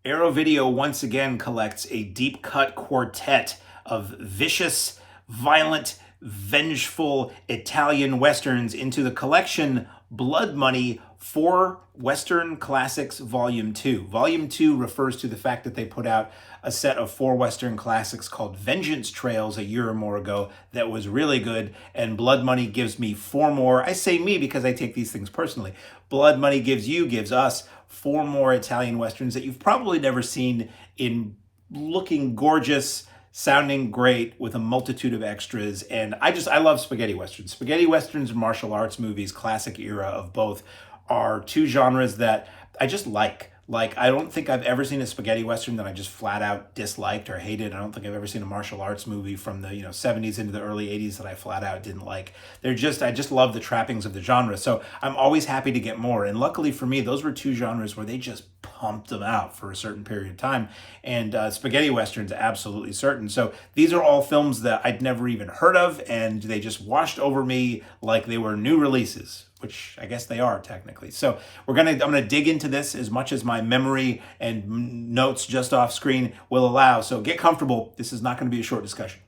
Arrow Video once again collects a deep cut quartet of vicious, violent, vengeful Italian westerns into the collection Blood Money for Western Classics Volume 2. Volume 2 refers to the fact that they put out a set of 4 Western classics called Vengeance Trails a year or more ago that was really good, and Blood Money gives me 4 more. I say me because I take these things personally. Blood Money gives us 4 more Italian Westerns that you've probably never seen, in looking gorgeous, sounding great, with a multitude of extras. And I love spaghetti westerns. Spaghetti westerns and martial arts movies, classic era of both, are two genres that I just like. Like, I don't think I've ever seen a spaghetti western that I just flat out disliked or hated. I don't think I've ever seen a martial arts movie from the 70s into the early 80s that I flat out didn't like. I just love the trappings of the genre. So I'm always happy to get more. And luckily for me, those were two genres where they just pumped them out for a certain period of time. And spaghetti westerns, absolutely certain. So these are all films that I'd never even heard of, and they just washed over me like they were new releases, which I guess they are technically. So I'm gonna dig into this as much as my memory and notes just off screen will allow. So get comfortable. This is not going to be a short discussion.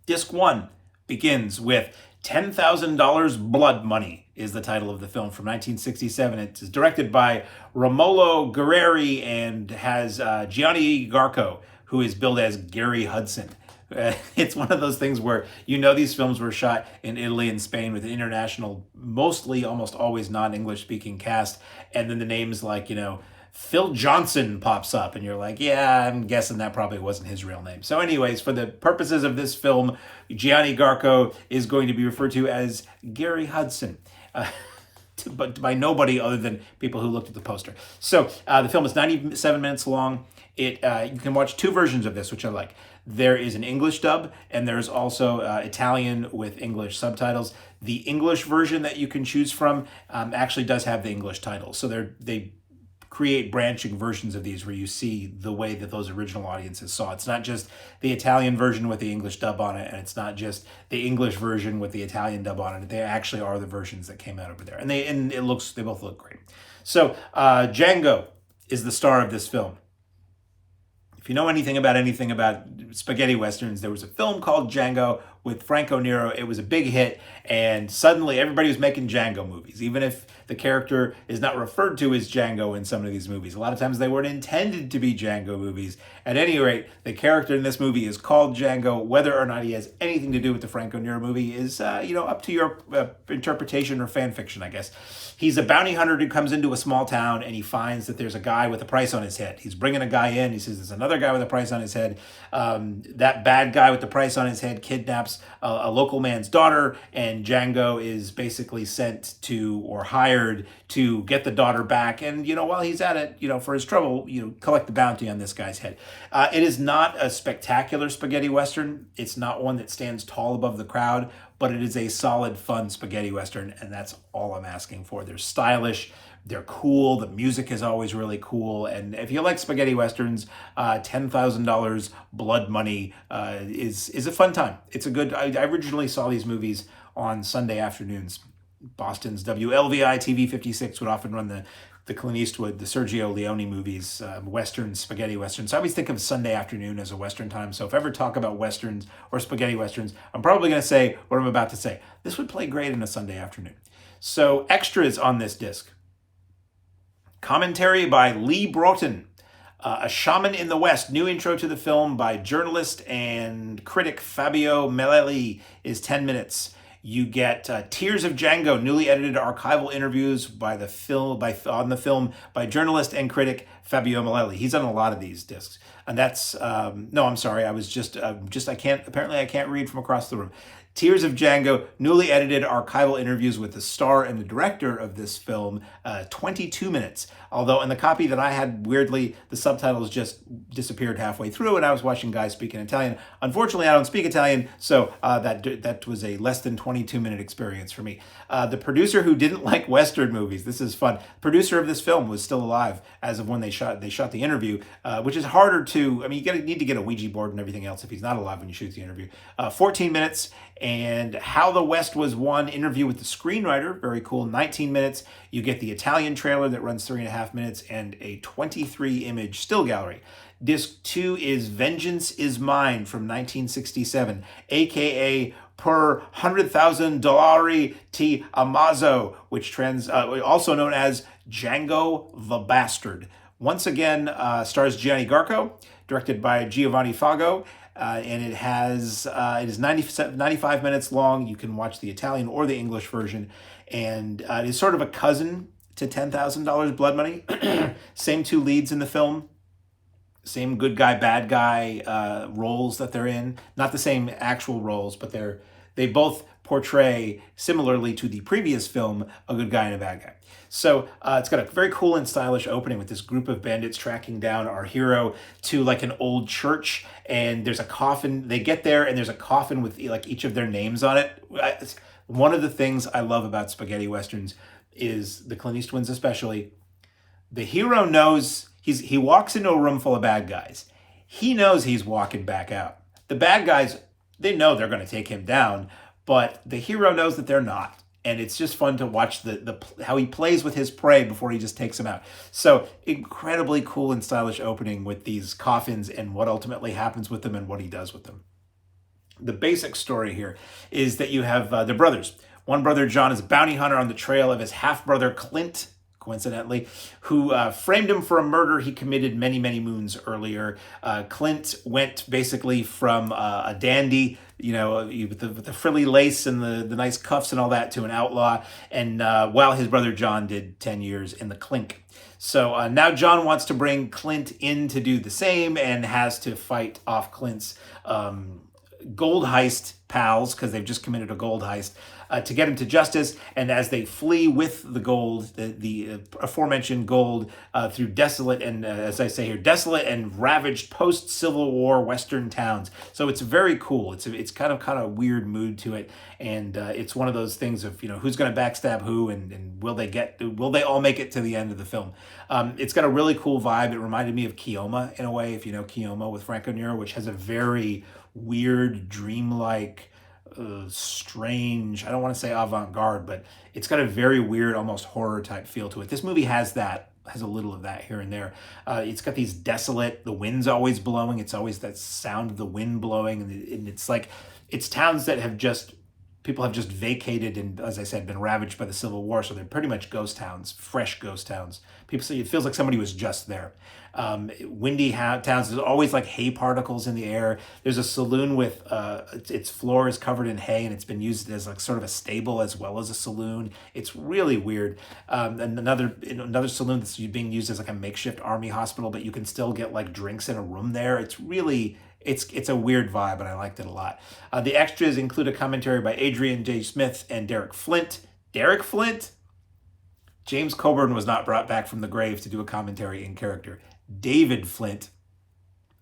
Disc 1 begins with $10,000 Blood Money is the title of the film from 1967. It is directed by Romolo Guerrieri and has Gianni Garco, who is billed as Gary Hudson. It's one of those things where these films were shot in Italy and Spain with an international, mostly almost always non-English speaking cast, and then the names like, Phil Johnson pops up, and you're like, yeah, I'm guessing that probably wasn't his real name. So anyways, for the purposes of this film, Gianni Garco is going to be referred to as Gary Hudson. But by nobody other than people who looked at the poster. So the film is 97 minutes long. You can watch 2 versions of this, which I like. There is an English dub, and there's also Italian with English subtitles. The English version that you can choose from actually does have the English title. So they create branching versions of these where you see the way that those original audiences saw it. It's not just the Italian version with the English dub on it, and it's not just the English version with the Italian dub on it. They actually are the versions that came out over there, and they both look great. So Django is the star of this film. If you know anything about spaghetti westerns, there was a film called Django with Franco Nero. It was a big hit, and suddenly everybody was making Django movies, even if the character is not referred to as Django in some of these movies. A lot of times they weren't intended to be Django movies. At any rate, the character in this movie is called Django. Whether or not he has anything to do with the Franco Nero movie is, up to your interpretation or fan fiction, I guess. He's a bounty hunter who comes into a small town, and he finds that there's a guy with a price on his head. He's bringing a guy in. He says there's another guy with a price on his head. That bad guy with the price on his head kidnaps a local man's daughter, and Django is basically sent to, or hired to, get the daughter back. And while he's at it, for his trouble, collect the bounty on this guy's head. It is not a spectacular spaghetti western. It's not one that stands tall above the crowd, but it is a solid, fun spaghetti western, and that's all I'm asking for. They're stylish, they're cool, the music is always really cool, and if you like spaghetti westerns, $10,000 Blood Money is a fun time. It's a good. I originally saw these movies on Sunday afternoons. Boston's WLVI TV 56 would often run the Clint Eastwood, the Sergio Leone movies, westerns, spaghetti westerns. So I always think of Sunday afternoon as a western time. So if I ever talk about westerns or spaghetti westerns, I'm probably going to say what I'm about to say. This would play great in a Sunday afternoon. So extras on this disc. Commentary by Lee Broughton. A Shaman in the West, new intro to the film by journalist and critic Fabio Melelli, is 10 minutes. You get Tears of Django, newly edited archival interviews on the film by journalist and critic Fabio Melelli. He's done a lot of these discs, and that's no, I'm sorry, I can't read from across the room. Tears of Django, newly edited archival interviews with the star and the director of this film, 22 minutes. Although in the copy that I had, weirdly, the subtitles just disappeared halfway through, and I was watching guys speaking Italian. Unfortunately, I don't speak Italian, so that was a less than 22-minute experience for me. The producer who didn't like Western movies, this is fun. Producer of this film was still alive as of when they shot the interview, which is harder to. I mean, need to get a Ouija board and everything else if he's not alive when you shoot the interview. 14 minutes. And How the West Was Won, interview with the screenwriter, very cool, 19 minutes. You get the Italian trailer that runs 3.5 minutes and a 23-image still gallery. Disc 2 is Vengeance Is Mine from 1967, aka Per $100,000 Ti Amazo, which also known as Django the Bastard. Once again, stars Gianni Garco, directed by Giovanni Fago, and it is 95 minutes long. You can watch the Italian or the English version, and it is sort of a cousin to $10,000 Blood Money. Same two leads in the film. Same good guy, bad guy roles that they're in. Not the same actual roles, but they both portray, similarly to the previous film, a good guy and a bad guy. So it's got a very cool and stylish opening with this group of bandits tracking down our hero to like an old church, and there's a coffin. They get there, and there's a coffin with like each of their names on it. One of the things I love about spaghetti westerns is the Clint Eastwoods especially. The hero knows he walks into a room full of bad guys. He knows he's walking back out. The bad guys, they know they're going to take him down, but the hero knows that they're not. And it's just fun to watch how he plays with his prey before he just takes him out. So incredibly cool and stylish opening with these coffins and what ultimately happens with them and what he does with them. The basic story here is that you have the brothers. One brother, John, is a bounty hunter on the trail of his half-brother, Clint, coincidentally, who framed him for a murder he committed many, many moons earlier. Clint went basically from a dandy, with the frilly lace and the nice cuffs and all that, to an outlaw, and while his brother John did 10 years in the clink. So now John wants to bring Clint in to do the same and has to fight off Clint's gold heist pals, because they've just committed a gold heist, to get him to justice. And as they flee with the gold, the aforementioned gold, through desolate and, as I say here, desolate and ravaged post-Civil War Western towns. So it's very cool. It's kind of weird mood to it, and it's one of those things of who's going to backstab who, and will they all make it to the end of the film? It's got a really cool vibe. It reminded me of Keoma in a way, if you know Keoma with Franco Nero, which has a very weird, dreamlike, strange, I don't want to say avant-garde, but it's got a very weird, almost horror type feel to it. This movie has a little of that here and there. It's got these desolate, the wind's always blowing. It's always that sound of the wind blowing. And it's like, it's towns that people have just vacated and, as I said, been ravaged by the Civil War. So they're pretty much ghost towns, fresh ghost towns. People say it feels like somebody was just there. Windy towns, there's always like hay particles in the air. There's a saloon with its floor is covered in hay, and it's been used as like sort of a stable as well as a saloon. It's really weird. And another saloon that's being used as like a makeshift army hospital, but you can still get like drinks in a room there. It's really, it's a weird vibe, and I liked it a lot. The extras include a commentary by Adrian J. Smith and Derek Flint. Derek Flint? James Coburn was not brought back from the grave to do a commentary in character. David Flint.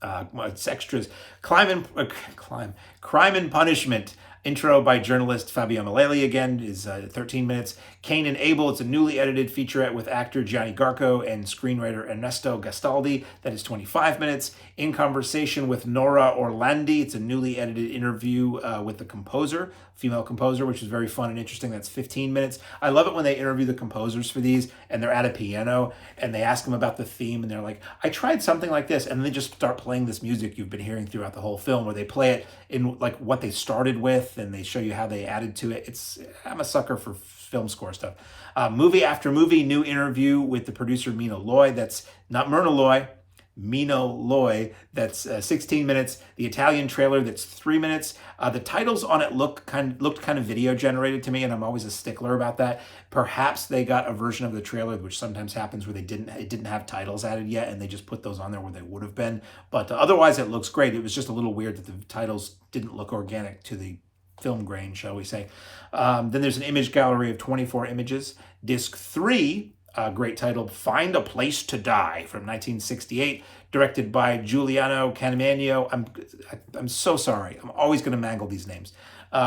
It's extras. Crime and Punishment. Intro by journalist Fabio Maleli, again, is 13 minutes. Cain and Abel, it's a newly edited featurette with actor Gianni Garco and screenwriter Ernesto Gastaldi. That is 25 minutes. In Conversation with Nora Orlandi, it's a newly edited interview with the composer, female composer, which is very fun and interesting. That's 15 minutes. I love it when they interview the composers for these, and they're at a piano, and they ask them about the theme, and they're like, I tried something like this, and then they just start playing this music you've been hearing throughout the whole film, where they play it in like what they started with, and they show you how they added to it. I'm a sucker for film score stuff. Movie after movie, new interview with the producer Mino Loy. That's not Myrna Loy, Mino Loy. That's 16 minutes. The Italian trailer, that's 3 minutes. The titles on it looked kind of video generated to me, and I'm always a stickler about that. Perhaps they got a version of the trailer, which sometimes happens, where it didn't have titles added yet, and they just put those on there where they would have been. But otherwise, it looks great. It was just a little weird that the titles didn't look organic to the film grain, shall we say. Then there's an image gallery of 24 images. Disc 3, great title, Find a Place to Die, from 1968, directed by Giuliano Canimano. I'm so sorry. I'm always going to mangle these names.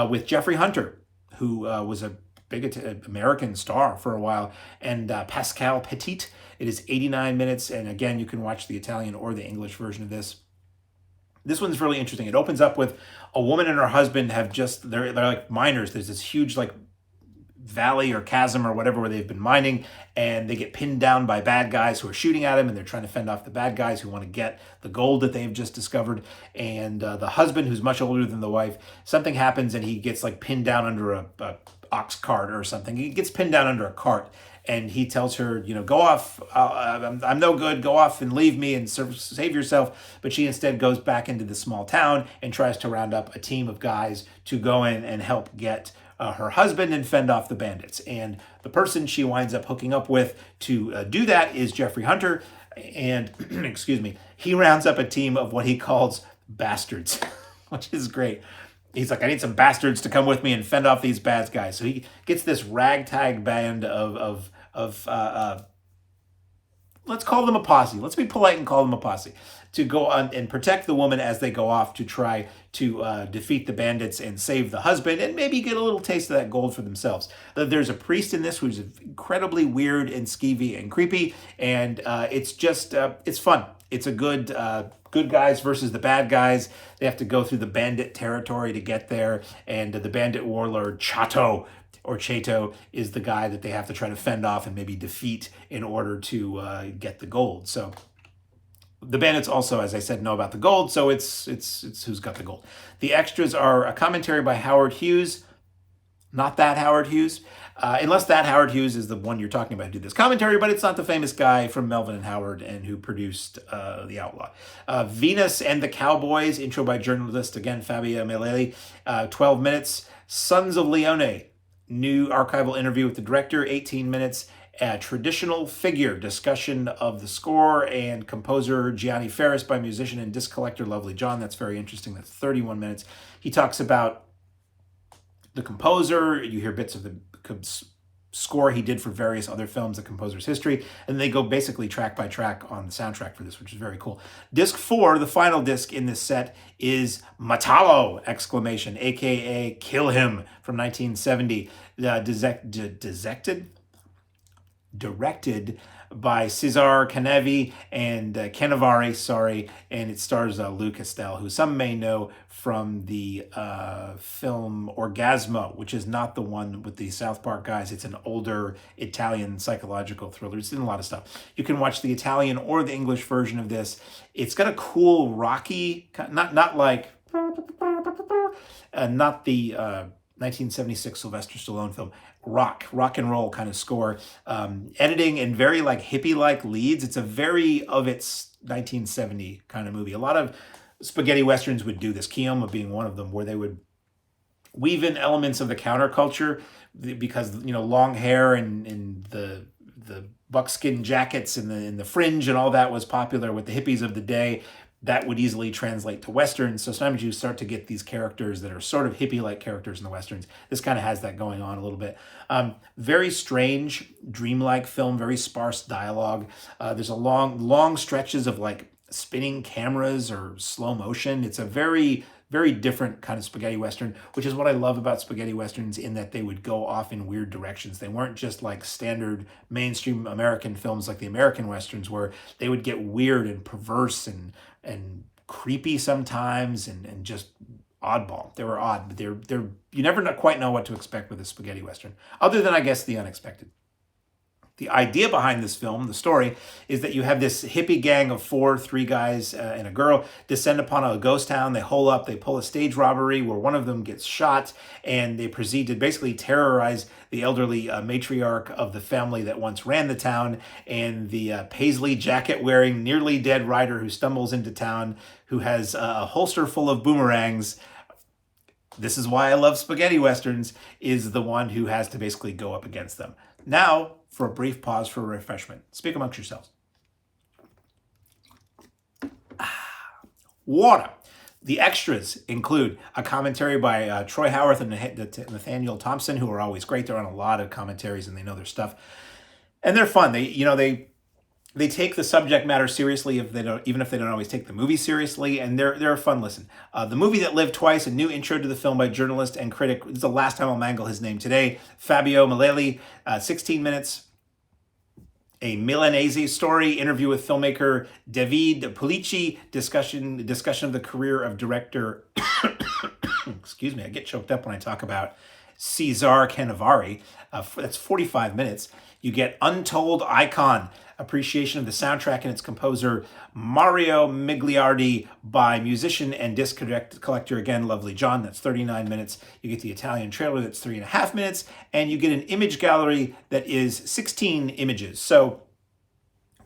With Jeffrey Hunter, who was a big American star for a while, and Pascal Petit. It is 89 minutes, and again, you can watch the Italian or the English version of this. This one's really interesting. It opens up with a woman and her husband they're like miners. There's this huge like valley or chasm or whatever where they've been mining, and they get pinned down by bad guys who are shooting at them, and they're trying to fend off the bad guys who want to get the gold that they've just discovered. And the husband, who's much older than the wife, something happens and he gets like pinned down under a ox cart or something. He gets pinned down under a cart, and he tells her, go off. I'm no good. Go off and leave me and save yourself. But she instead goes back into the small town and tries to round up a team of guys to go in and help get her husband and fend off the bandits. And the person she winds up hooking up with to do that is Jeffrey Hunter. And, excuse me, he rounds up a team of what he calls bastards, which is great. He's like, I need some bastards to come with me and fend off these bad guys. So he gets this ragtag band of let's call them a posse. Let's be polite and call them a posse, to go on and protect the woman as they go off to try to defeat the bandits and save the husband and maybe get a little taste of that gold for themselves. There's a priest in this who's incredibly weird and skeevy and creepy, and it's just, it's fun. It's a good guys versus the bad guys. They have to go through the bandit territory to get there, and the bandit warlord Chato is the guy that they have to try to fend off and maybe defeat in order to get the gold. So the bandits also, as I said, know about the gold, so it's who's got the gold. The extras are a commentary by Howard Hughes. Not that Howard Hughes. Unless that Howard Hughes is the one you're talking about who did this commentary, but it's not the famous guy from Melvin and Howard and who produced The Outlaw. Venus and the Cowboys, intro by journalist, again, Fabio Melelli, 12 minutes. Sons of Leone, new archival interview with the director, 18 minutes. Traditional Figure, discussion of the score and composer Gianni Ferris by musician and disc collector Lovely John. That's very interesting. That's 31 minutes. He talks about the composer. You hear bits of the score he did for various other films, the composer's history, and they go basically track by track on the soundtrack for this, which is very cool. Disc 4, the final disc in this set, is Matalo! aka Kill Him, from 1970. Directed by Cesar Canavari and Canavari, and it stars Lou Castel, who some may know from the film Orgasmo, which is not the one with the South Park guys. It's an older Italian psychological thriller. It's in a lot of stuff. You can watch the Italian or the English version of this. It's got a cool rocky, not like, not the 1976 Sylvester Stallone film, rock and roll kind of score, editing and very like hippie-like leads. It's a very of its 1970 kind of movie. A lot of spaghetti westerns would do this, Keoma being one of them, where they would weave in elements of the counterculture because, long hair and the buckskin jackets and the fringe and all that was popular with the hippies of the day. That would easily translate to Westerns. So sometimes you start to get these characters that are sort of hippie-like characters in the Westerns. This kind of has that going on a little bit. Very strange, dreamlike film, very sparse dialogue. There's a long stretches of like spinning cameras or slow motion. It's a very, very different kind of spaghetti Western, which is what I love about spaghetti Westerns, in that they would go off in weird directions. They weren't just like standard mainstream American films like the American Westerns, where they would get weird and perverse and creepy sometimes and just oddball. They were odd, but they're you never quite know what to expect with a spaghetti Western, other than, I guess, the unexpected. The idea behind this film, the story, is that you have this hippie gang of three guys and a girl, descend upon a ghost town. They hole up, they pull a stage robbery where one of them gets shot, and they proceed to basically terrorize the elderly matriarch of the family that once ran the town, and the paisley jacket-wearing, nearly dead rider who stumbles into town, who has a holster full of boomerangs. This is why I love spaghetti Westerns, is the one who has to basically go up against them. Now, for a brief pause for refreshment. Speak amongst yourselves. Water. The extras include a commentary by Troy Howarth and Nathaniel Thompson, who are always great. They're on a lot of commentaries and they know their stuff. And they're fun. They take the subject matter seriously, even if they don't always take the movie seriously, and they're a fun listen. The Movie That Lived Twice, a new intro to the film by journalist and critic. This is the last time I'll mangle his name today. Fabio Melelli, 16 minutes. a Milanese story, interview with filmmaker David Pulici, discussion of the career of director, excuse me, I get choked up when I talk about Cesar Canavari. That's 45 minutes. You get Untold Icon, appreciation of the soundtrack and its composer Mario Migliardi by musician and disc collector, again, Lovely John. That's 39 minutes. You get the Italian trailer, that's 3.5 minutes. And you get an image gallery that is 16 images. So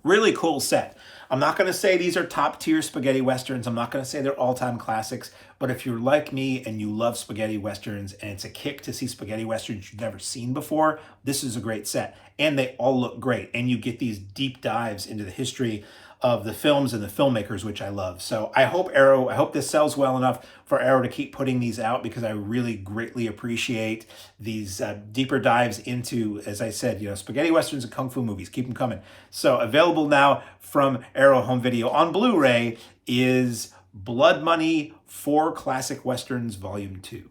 really cool set. I'm not going to say these are top tier spaghetti westerns. I'm not going to say they're all-time classics. But if you're like me and you love spaghetti westerns and it's a kick to see spaghetti westerns you've never seen before, this is a great set. And they all look great. And you get these deep dives into the history of the films and the filmmakers, which I love. So I hope this sells well enough for Arrow to keep putting these out, because I really greatly appreciate these deeper dives into, as I said, spaghetti westerns and kung fu movies. Keep them coming. So available now from Arrow Home Video on Blu-ray is Blood Money 4 Classic Westerns Volume 2.